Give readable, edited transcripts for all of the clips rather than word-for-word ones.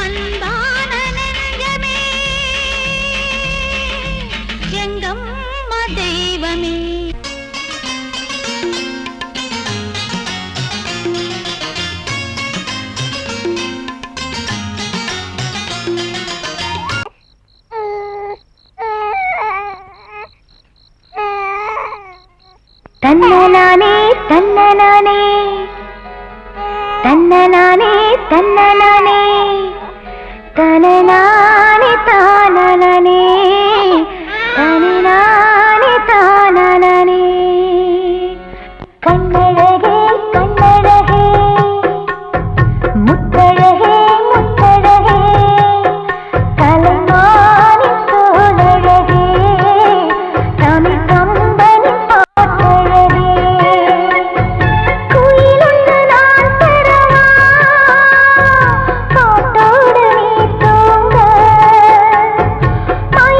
அன்பான நெஞ்சமே எங்கம்மா தெய்வமே. தன்னனானே தன்னனானே தன்னனானே தன்னனானே தனனானே தானனே தனனானே தானனே. கண்ணழகே கண்ணழகே முத்தழகே முத்தழகே தலைமானி தோழழகே தமிழ் கம்பனி பாட்டழகே. குயிலொன்று நான் பெறவா பாட்டோடு நீ தூங்க மயிலொன்று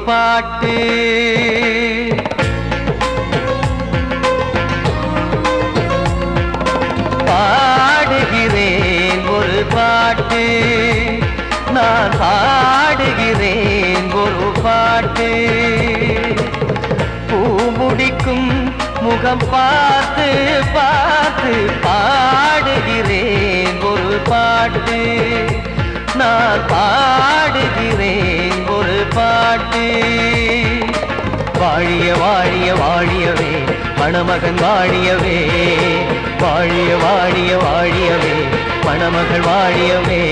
பாட்டு. பாடுகிறேன் ஒரு பாட்டு, நான் பாடுகிறேன் ஒரு பாட்டு. பூ முடிக்கும் முகம் பார்த்து பார்த்து பாடுகிறேன் ஒரு பாட்டு, நான் பாடுகிறேன் ஒரு பாட்டு. வாழிய வாழிய வாழியவே மணமகன் வாழியவே, வாழிய வாழிய வாழியவே மணமகள் வாழியவே.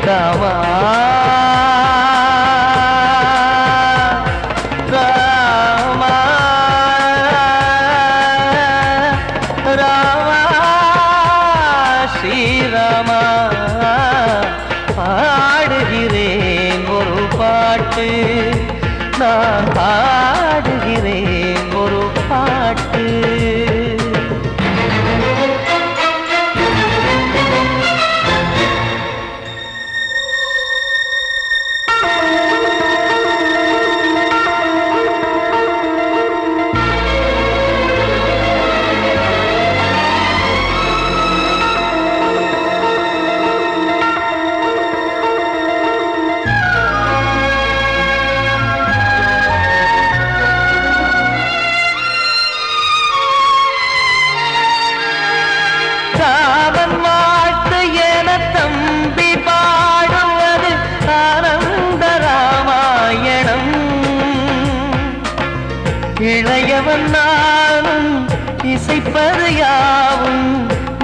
ராமா ராமா ராமா ஸ்ரீராமா. பாடுகிறேன் ஒரு பாட்டு, நான் பாடுகிறேன் ஒரு பாட்டு. ராமன் வாழ்த்து என தம்பி பாடுவது ஆனந்த ராமாயணம். இளையவன் நானும் இசைப்பது யாவும்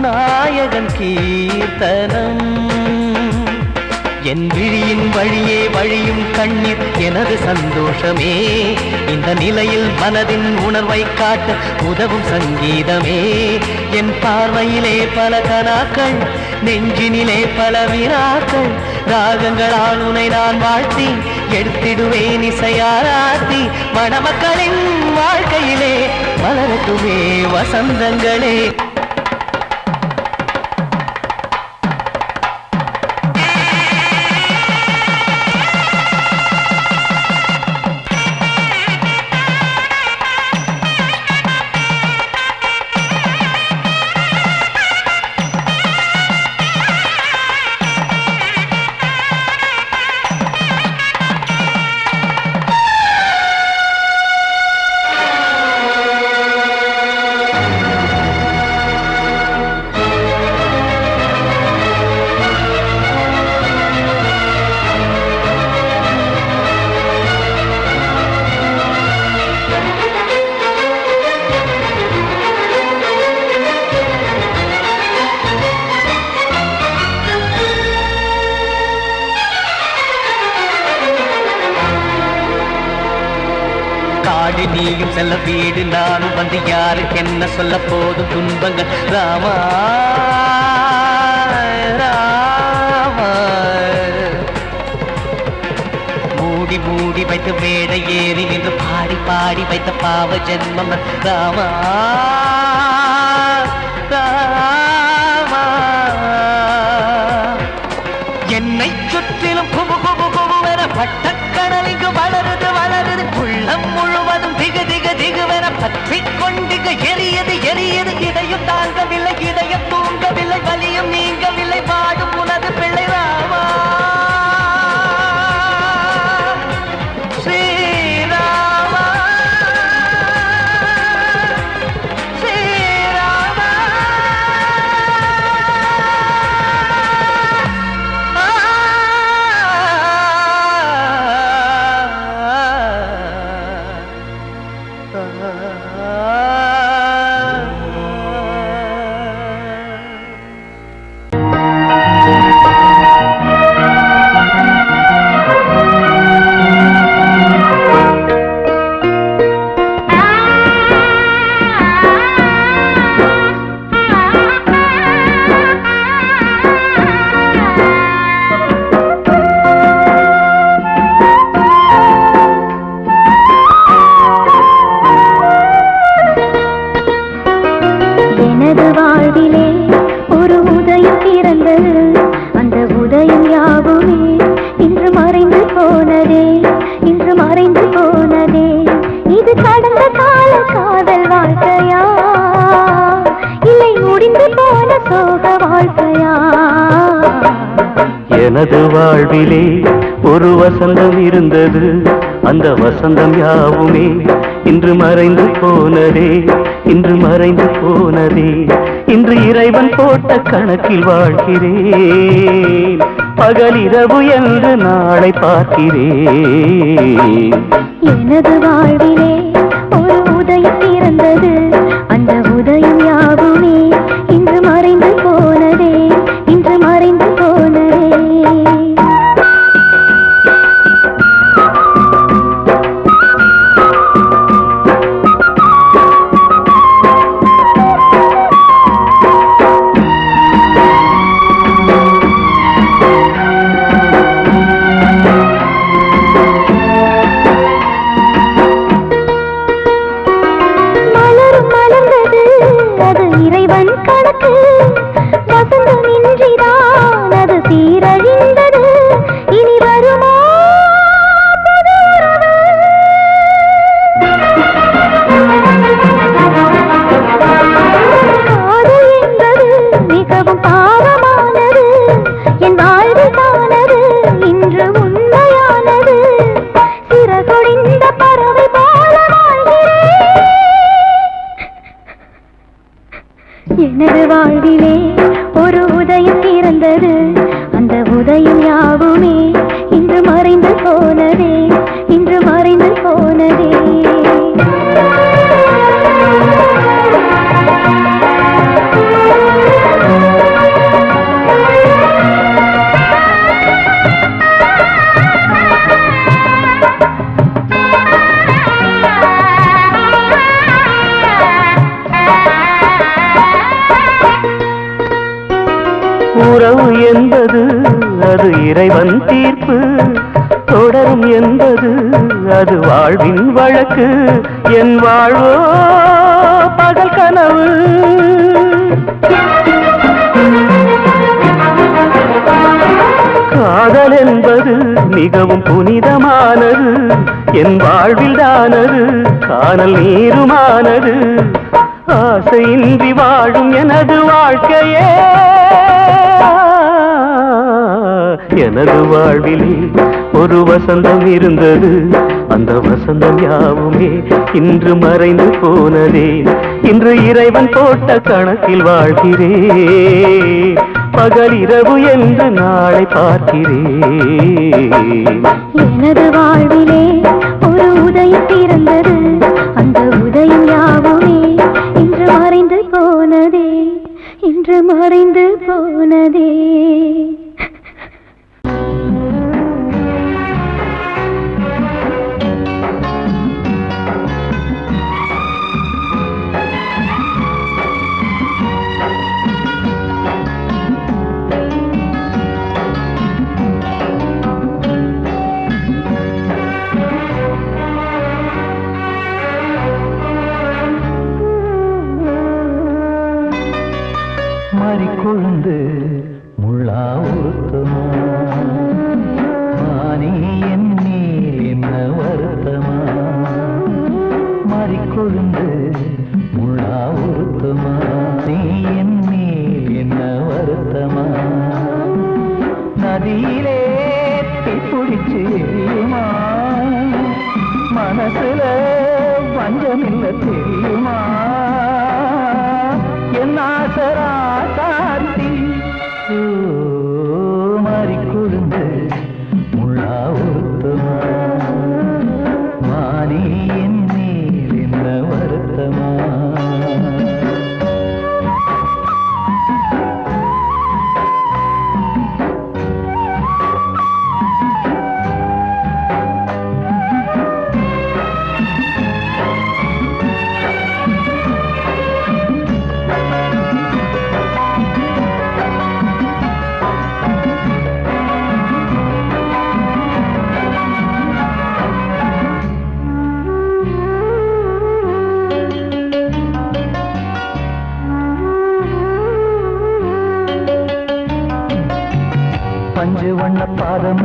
நாயகன் கீர்த்தனம். என் விழியின் வழியே வழியும் கண்ணீர் எனது சந்தோஷமே. இந்த நிலையில் மனதின் உணர்வை காட்ட உதவும் சங்கீதமே. என் பார்வையிலே பல கனாக்கள், நெஞ்சினிலே பல வினாக்கள். ராகங்களால் உனை நான் வாழ்த்தி எடுத்திடுவேன் இசையாராத்தி. மணமக்களின் வாழ்க்கையிலே மலரட்டுமே வசந்தங்களே. காடு நீயும் செல்ல வீடு நானும் வந்து யாருக்கு என்ன சொல்ல போதும் துன்பங்கள். ராமா ராமா மூடி மூடி வைத்த மேடை ஏறி நின்று பாடி பாடி வைத்த பாவ ஜென்மம். ராமா ராமா என்னை சுற்றிலும் குபு குபு குபுவென பட்டக்கடல் இங்கு வளருது வளருது. உள்ளம் முழுவதும் திகு திகு திகுவென பற்றிக் கொண்டிக எரியது எரியது. இதையும் தாங்கவில்லை, இதயம் தூங்கவில்லை, வலியும் நீங்கவில்லை. பாடும் உனது பிள்ளை ராமா ஸ்ரீராமா ஸ்ரீராமா. எனது வாழ்விலே ஒரு உதயம் பிறந்தது. அந்த உதயம் யாவுமே இன்று மறைந்து போனதே, இன்று மறைந்து வாழ்க்கையா? எனது வாழ்விலே ஒரு வசந்தம் இருந்தது, அந்த வசந்தம் யாவுமே இன்று மறைந்து போனதே, இன்று மறைந்து போனதே. இன்று இறைவன் போட்ட கணக்கில் வாழ்கிறேன், பகலிரவு என்று நாளை பார்க்கிறேன். எனது வாழ்விலே ஒரு உதயம் பிறந்தது, அந்த உதயம் யாவுமே இன்று மறைந்து போனதே, இன்று மறைந்து போனதே. இறைவன் கணக்கு வசந்தம் இன்றிதான் அது சீரழிந்தது. இனி வருமோ காதல் என்பது மிகவும் பாவமானது, என் வாழ்வில் தானது இன்று உண்மையானது. சிறகுடிந்த பறவை போல வாழ்கிறேன். எனது வாழ்விலே ஒரு உதயம் பிறந்தது, அந்த உதயம் யாவுமே இன்று மறைந்து போனதே, இன்று மறைந்து போனதே. உறவு என்பது அது இறைவன் தீர்ப்பு, தொடரும் என்பது அது வாழ்வின் வழக்கு. என் வாழ்வோ பகல் கனவு, காதல் என்பது மிகவும் புனிதமானது, என் வாழ்வில் தானது காணல் நீருமானது. ஆசையின்றி வாழும் எனது வாழ்க்கையே, எனது வாழ்விலே ஒரு வசந்தம் இருந்தது, அந்த வசந்தம் யாவுமே இன்று மறைந்து போனதே, இன்று இறைவன் போட்ட கணக்கில் வாழ்கிறேன், பகலிரவு என்று நாளை பார்க்கிறேன். எனது வாழ்விலே ஒரு உதயம் பிறந்தது, அந்த உதயம் யாவுமே இன்று மறைந்து போனதே, இன்று மறைந்து போனதே. மறிக்கொழுந்து முள்ளா உருத்தமா, மானே என் மேல் என்ன வருத்தமா. மறிக்கொழுந்து முள்ளா உருத்தமா, நீ என் மேல் என்ன வருத்தமா. நதியிலே பிடிச்சு எரியுமா, மனசுல வஞ்சமில்ல தெரியுமா. என் ஆசரா சாந்தி மாறிக்கொழுந்து முள்ளா உருத்தமா, மானே என் மேல் என்ன வருத்தமா. பஞ்சு வண்ண பாதம்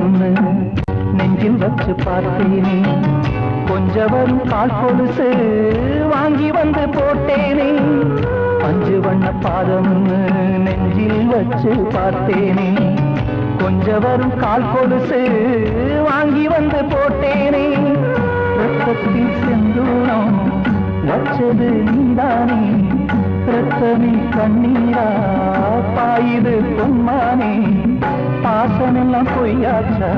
நெஞ்சில் வச்சு பார்த்தேனே, கொஞ்சம் வரும் கால் கொலுசு வாங்கி வந்து போட்டேனே. பஞ்சு வண்ண பாதம்னு நெஞ்சில் வச்சு பார்த்தேனே, கொஞ்ச வரும் கால் கொலுசு வாங்கி வந்து போட்டேனே, ரத்தத்தில் செந்தூரம் வச்சது நீதானே, ரத்தமே கண்ணீரா பாயுது பொன்மானே, பாசமெல்லாம் பொய்யாச்சா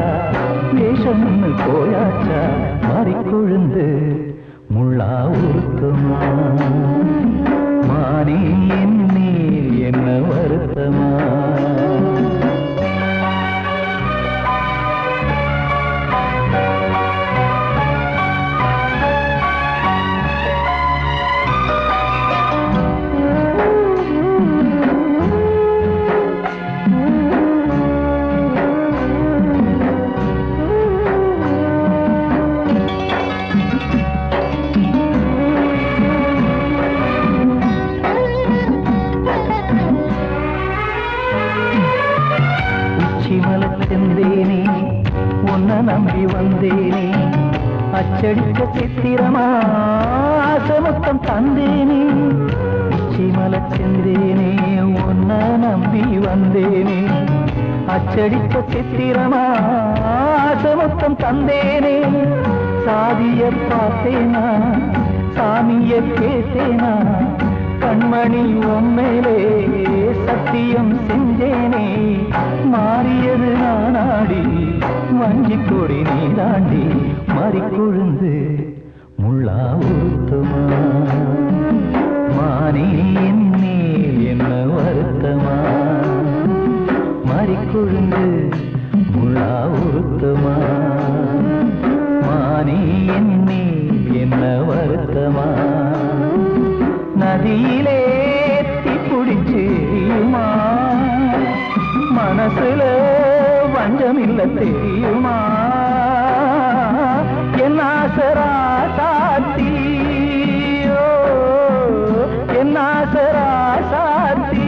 வேஷம்னு போயாச்சா, மாறிக்கொழுந்து முள்ளா உருத்தமா, மானே என் மேல் என்ன வருத்தமா. செந்தேனே உன்னை நம்பி வந்தேனே, அச்சடிக்க சித்திரமா ஆசமுத்தம் தந்தேனே, உச்சிமல செந்தேனே உன்னை நம்பி வந்தேனே, அச்சடிக்க சித்திரமா ஆசமுத்தம் தந்தேனே, சாதிய பார்த்தேனா சாமிய கேட்டேனா, கண்மணி உம்மேலே சத்தியம் செஞ்சேனே, மாறியது நானாடி வஞ்சி கொடி நீதாண்டி, மாறிக்கொழுந்து முள்ளா உருத்தமா, மானே என் மேல் என்ன வருத்தமா, மாறிக்கொழுந்து முள்ளா உருத்தமா, மானே என் மேல் என்ன வருத்தமா. நதியிலே தீப்பிடிச்சுமா மனசுல வஞ்சமில்ல தெரியுமா, என் ஆசரா சாத்தி என் ஆசரா சாத்தி.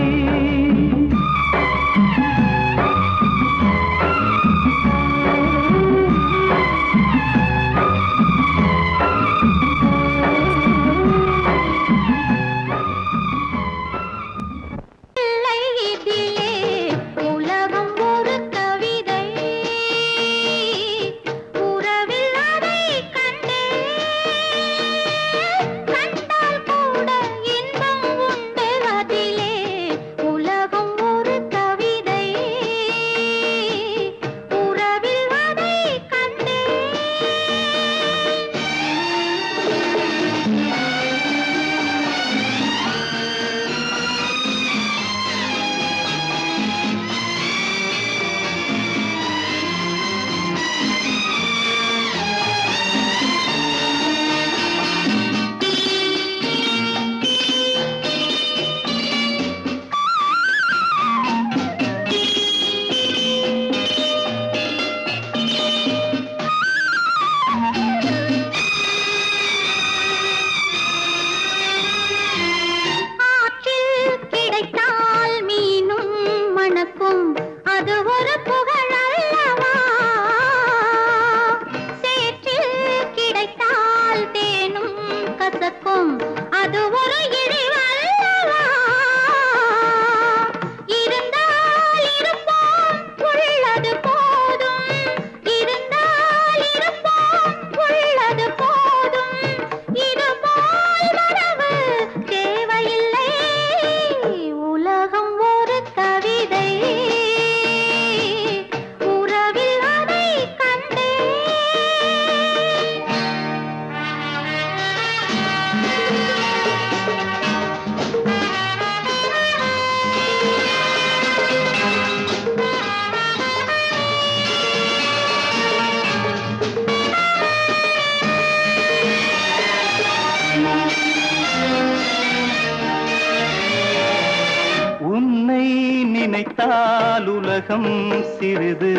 நினைத்தால் உலகம் சிறிது,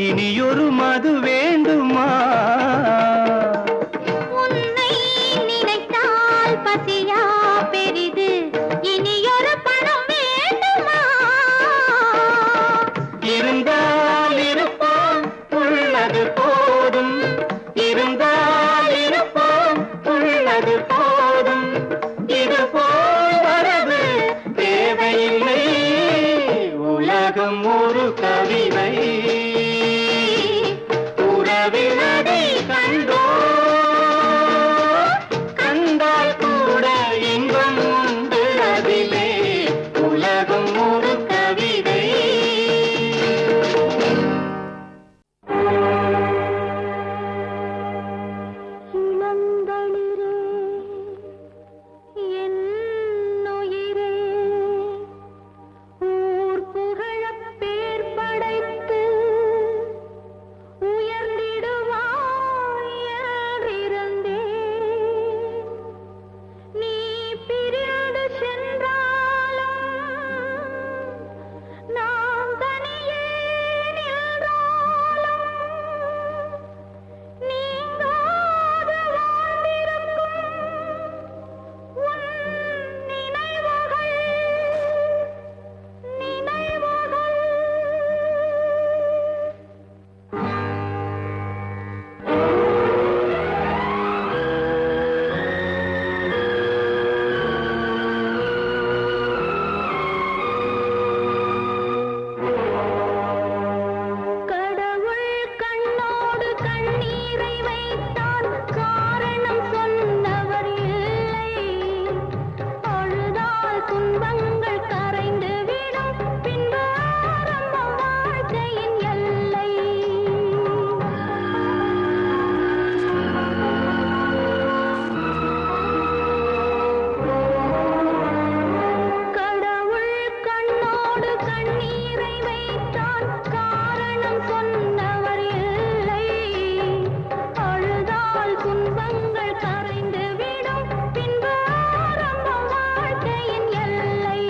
இனியொரு மது வேண்டுமா? உன்னை நினைத்தால் பசியா பெரிது, இனியொரு பணம் வேண்டுமா? இருந்தால் இருப்போம் உள்ளது போதும், இருந்தால் இருப்போம் உள்ளது போதும், இது போல் வரது உலகம் ஒரு கவிதை உறவினதை கண்டோ கண்டால் கூட இன்பம் உண்டு அதிலே உலகம் ஒரு கவிதை இளந்தளிரே என் உயிரே ஊர் புகழப் பேர் படைத்து உயர்ந்திடுவாய் என்றிருந்தேன். நீ பிரிந்து சென்றாலும் நான் தனியே நின்றாலும் நீங்காது வாழ்ந்திருக்கும் உன் நினைவுகள் நினைவுகள் கடவுள் கண்ணோடு கண்ணீரை வைத்தான் காரணம் சொன்னவர் இல்லை. அழுதால் துன்பங்கள் கரைந்து விடும் பின்பு ஆரம்பம் வாழ்க்கையின் எல்லை. கடவுள் கண்ணோடு கண்ணீரை வைத்தான் காரணம் சொன்னவர் இல்லை. அழுதால் துன்பங்கள் கரைந்து விடும் பின்பு ஆரம்பம் வாழ்க்கையின் எல்லை.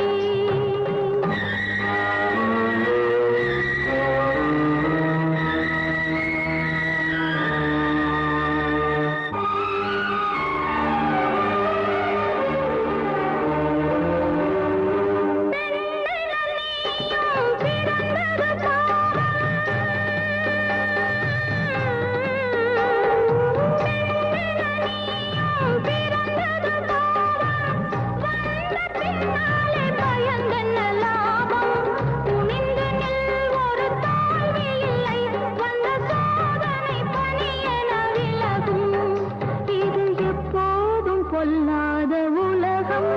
பொல்லாத உலகம்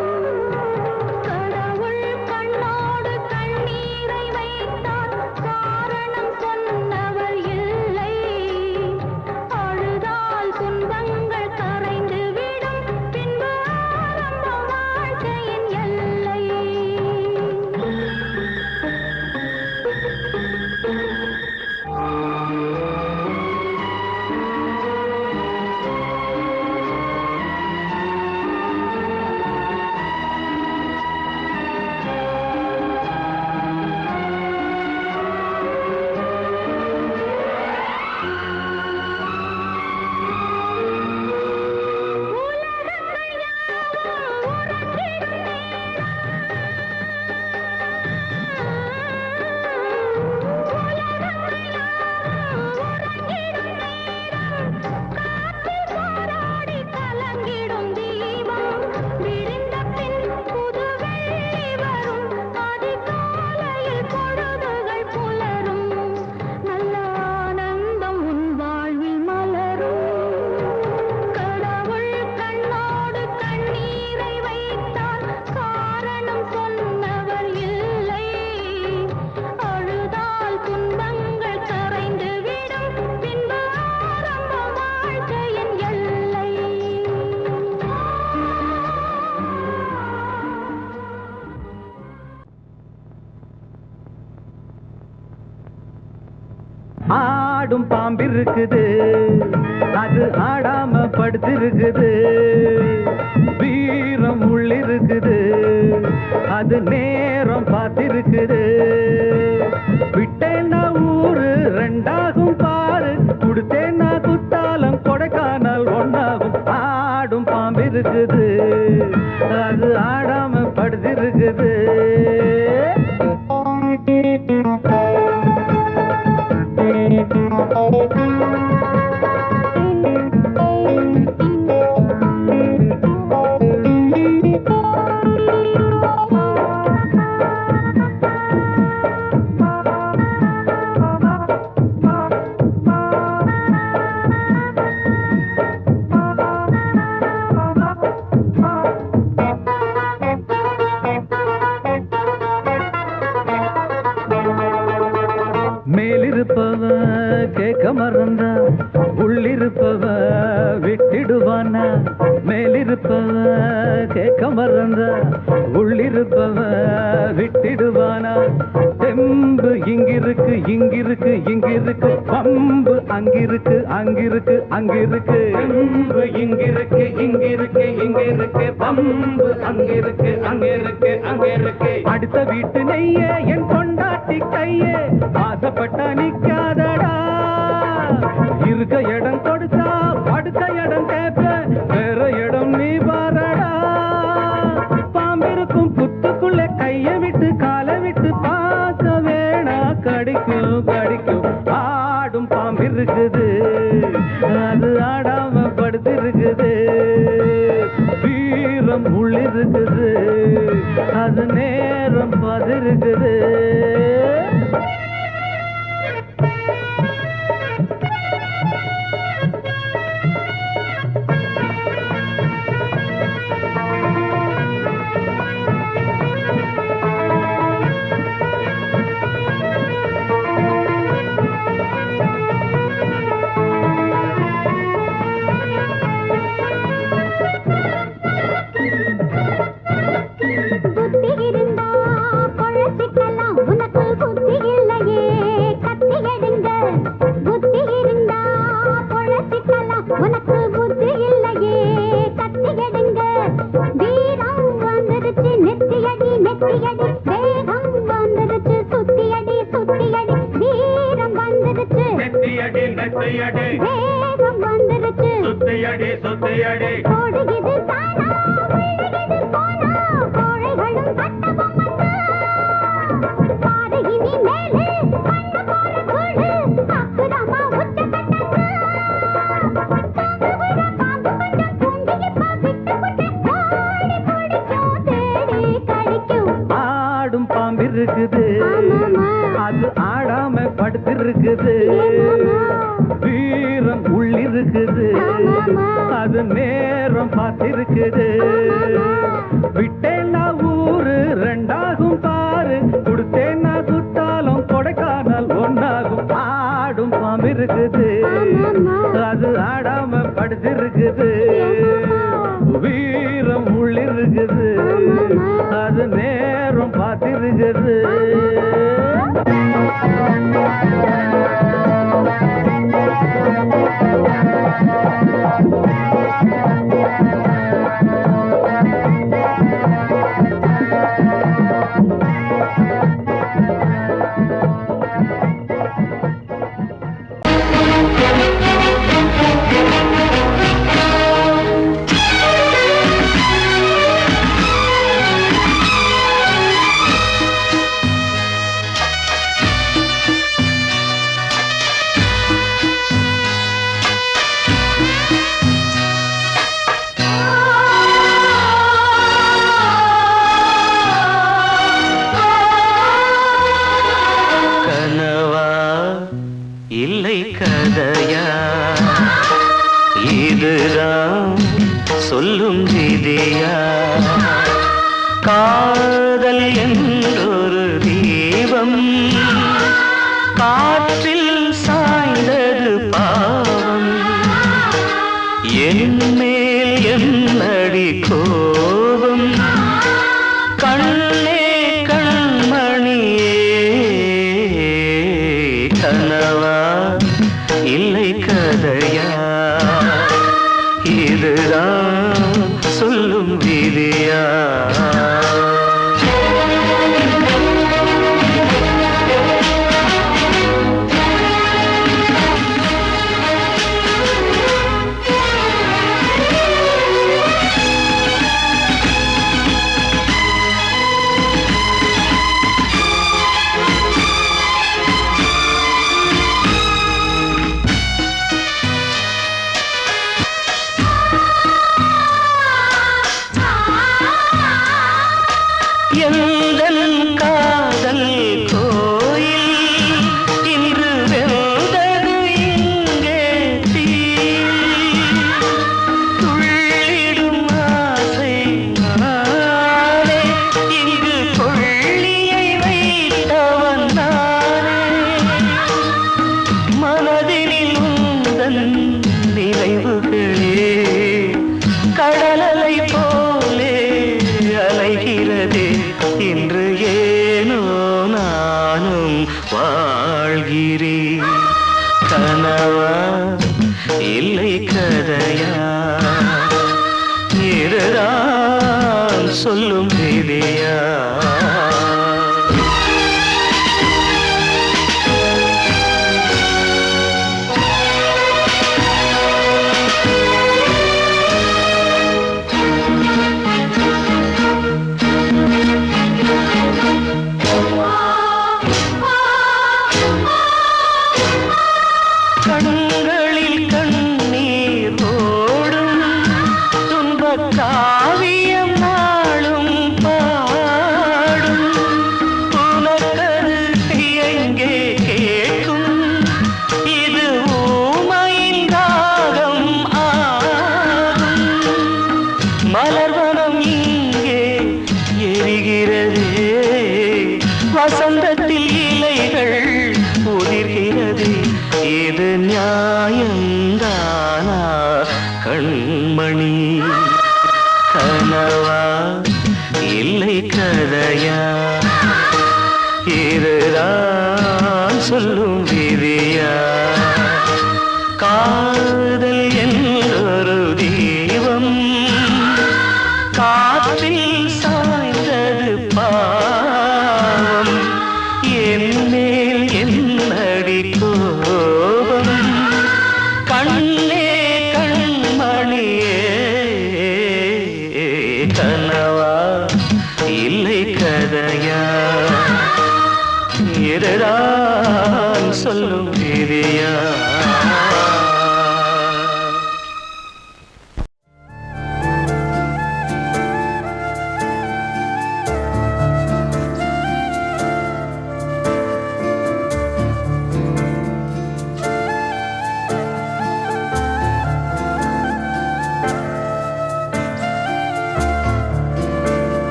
கடவுள் கண்ணோடு கண்ணீரை வைத்தான் காரணம் சொன்னவர் இல்லை. அழுதால் துன்பங்கள் கரைந்து விடும் பின்பு ஆரம்பம் வாழ்க்கையின் எல்லை. போராடி கலங்கிடும் தீபம் விரிந்த பின் புது வெள்ளி வரும். அதிகாலையில் பொழுதுகள் புலரும். நல்ல ஆனந்தம் உன் வாழ்வில் மலரும். கடவுள் கண்ணோடு கண்ணீரை வைத்தான் காரணம் சொன்னவர் இல்லை. அழுதால் துன்பங்கள் கரைந்து விடும் பின்பு ஆரம்பம் வாழ்க்கையின் எல்லை. ஆடும் பாம்பிருக்குது அது ஆடாம படுத்திருக்குது. வீரம் உள்ளிருக்குது அது நேரம் பார்த்திருக்குது. விட்டேன்னா ஊரு ரெண்டாகும் பாரு கொடுத்தேன்னா குத்தாலம் கொடைக்கானல் ஒன்னாகும். ஆடும் பாம்பிருக்குது அது ஆடாம படுத்திருக்குது. மறந்தா உள்ளிருப்பவ விட்டிடுவானா மேலிருப்பவ கேட்க மறந்தா உள்ளிருப்பவ விட்டிடுவானா தெம்பு இங்கிருக்கு இங்கிருக்கு இங்கிருக்கு பம்பு அங்கிருக்கு அங்கிருக்கு அங்கிருக்கு தெம்பு இங்கிருக்கு இங்கிருக்கு இங்கிருக்கு பம்பு அங்கிருக்கு அங்கிருக்கு அங்கிருக்கு அடுத்த வீட்டு நெய்ய என் கொண்டாட்டி கையே ஆசைப்பட்டா நிக்காதடா இருக்க இடம் கொடுத்தா படுக்க இடம் கேட்ப வேற இடம் நீ பாரடா பாம்பிருக்கும் புத்துக்குள்ள கைய விட்டு காலை விட்டு பார்க்க வேணா கடிக்கும் கடிக்கும் ஆடும் பாம்பிருக்குது அது ஆடாம படுத்திருக்குது வீரம் உள்ளிருக்குது அது நேரம் பதிருக்குது அது ஆடாம படுத்திருக்குது வீரம் உள்ளிருக்குது அது நேரம் பார்த்திருக்குது விட்டேன்னா ஊரு ரெண்டாகும் பாரு கொடுத்தேன்னா குத்தாலும் கொடைக்கானல் ஒன்னாகும் ஆடும் பாம்பு இருக்குது அது ஆடாம படுத்திருக்குது வீரம் உள்ளிருக்குது அது நேரம் பார்த்திருக்குது சொல்லும் விதியா காதல் என்றொரு தீபம் காற்றில் சாய்ந்தது பாவம் என் மேல் என்னடி கோபம் கண்ணே கண்மணியே கனவா இல்லை கதையா இதுதான் சொல்லும் விதியா மனதினில் எரிகிறதே இன்று ஏனோ நானும் வாழ்கிறேன். கனவா இல்லை கதையா, இதுதான் சொல்லும் விதியா? கண்களில் கண்ணீர் ஓடும் துன்பக் காவியம் நாளும் பாடும். உனக்கது எங்கே கேட்கும், இது ஊமையின் தாகம் ஆகும். மலர்வனம் இங்கே எரிகிறதே, வசந்தத்தில் இலைகள் உதிர்கிறது. இது நியாயந்தானா கண்மணி? கனவா இல்லை கதையா, இதுதான் சொல்லும் விதியா? காதல் என்றொரு தீபம் காற்றில் சாய்ந்தது பாவம். என் மேல் என்னடி கோபம்? கண்ணே கண்மணியே, கனவா இல்லை கதையா, இதுதான் சொல்லும் விதியா?